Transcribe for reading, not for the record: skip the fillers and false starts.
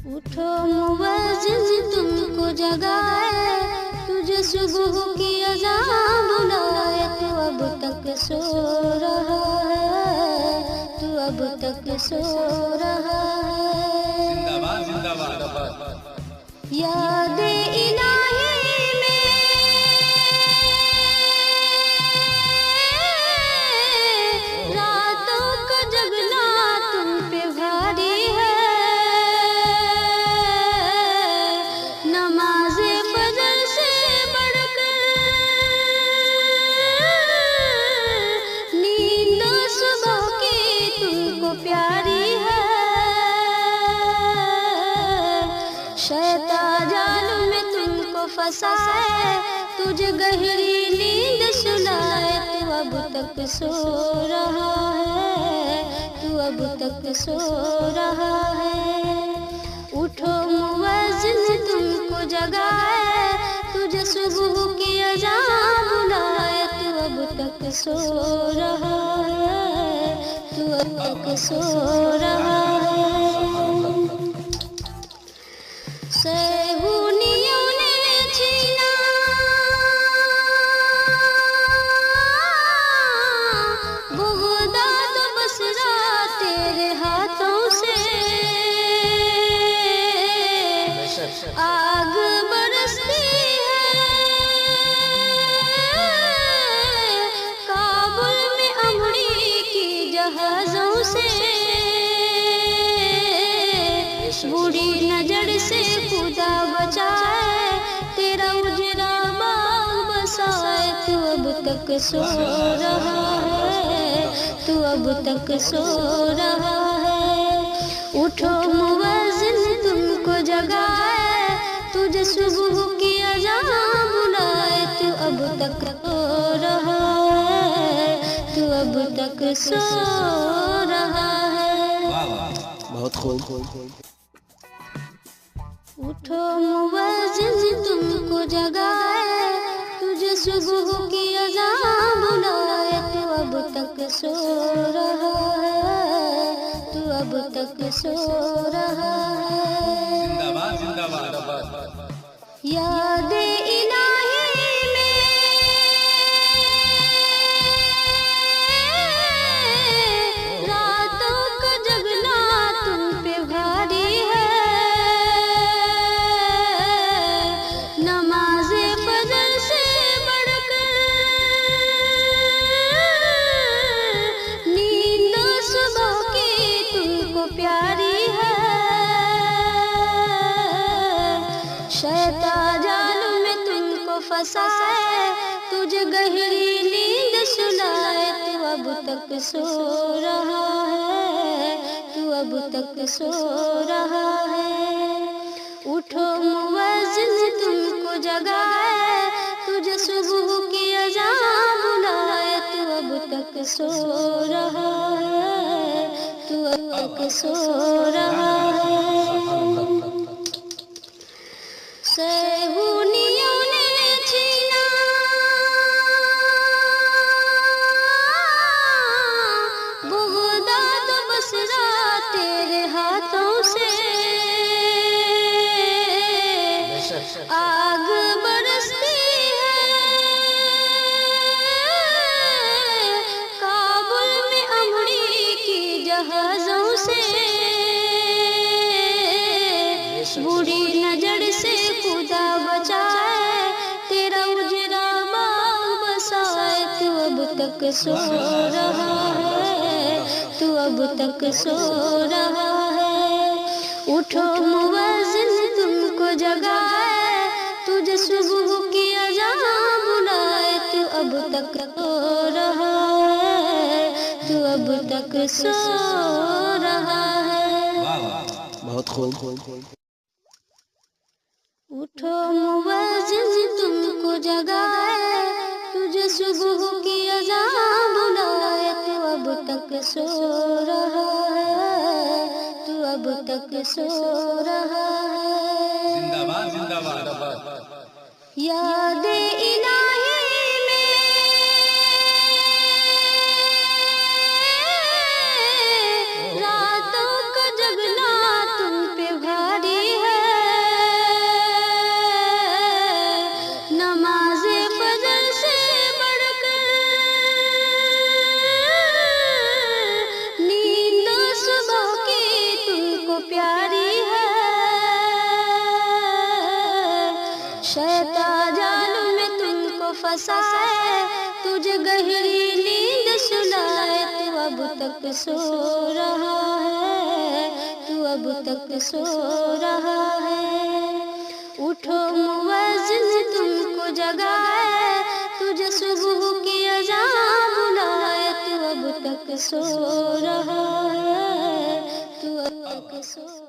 उठो मुअज्जिन तुमको जगाए, तुझे सुबह की अज़ान बुलाए। तू अब तक सो रहा है, तू अब तक सो रहा है। जिंदाबाद जिंदाबाद। याद इलाही में रातों का जगना तुम पे भारी है। नमाज़े फजर से बढ़कर नींद सुबह की तुमको प्यारी है। शैतान जाल में तुमको फंसाए, तुझे गहरी नींद सुलाए। तू अब तक सो रहा है, तू अब तक सो रहा है। उठो मुअज्जिन तुमको जगाए, तुझे सुबह की अज़ान बुलाए। तू अब तक सो रहा है, तू अब तक सो रहा है। सहूनियों ने छीना बगदाद बसरा तेरे हाथों से। आग बरसती है काबुल में अमरीकी जहाजों से। बुरी नजर से खुदा बचाए, तेरा उजरा बाग बसाए। तू अब तक सो रहा है, तू अब तक सो रहा है। उठो मुअज्जिन तुमको जगाए, तुझे सुबह की अज़ान बुलाए। तू अब तक सो रहा है, तू अब तक सो रहा है। बहुत खूब। उठो मुअज्जिन तुमको जगाए, तुझे सुबह की अज़ान बुलाए। तू अब तक सो रहा है, तू अब तक सो रहा है। जिंदाबाद जिंदाबाद। याद इलाही में रातों का जगना तुम पे भारी है। नमाज़े फजर से बढ़कर नींद सुबह की तुमको प्यारी है। शैतान जाल में तुमको फंसाए, तुझे गहरी नींद सुलाए। तू अब तक सो रहा है, तू अब तक सो रहा है। उठो मुअज्जिन तुमको जगाए, तुझे सुबह की अज़ान बुलाए। तू अब तक सो रहा है, तू अब तक सो रहा है। सहूनियों ने छीना बगदाद बसरा तेरे हाथों से। आग बरसती है काबुल में अमरीकी जहाजों से। बुरी नजर से खुदा बचाए, तेरा उजरा बाग बसाए। तू अब तक सो रहा है, तू अब तक सो रहा है। उठो मुअज्जिन तुमको जगाए, तुझे सुबह की अज़ान बुलाए। तू अब तक सो रहा है, तू अब तक सो रहा है। बहुत खूब। उठो मुअज्जिन तुमको जगाए, तुझे सुबह की अज़ान बुलाए। तू अब तक सो रहा है, तू अब तक सो रहा है। जिंदाबाद जिंदाबाद। याद इलाही में रातों का जगना तुम पे भारी फंसाए, तुझे गहरी नींद सुलाए, तू अब तक सो रहा है, तू अब तक सो रहा है। उठो मुअज्जिन तुमको जगाए, तुझे सुबह की अज़ान बुलाए, तू अब तक सो रहा है, तू अब तक सो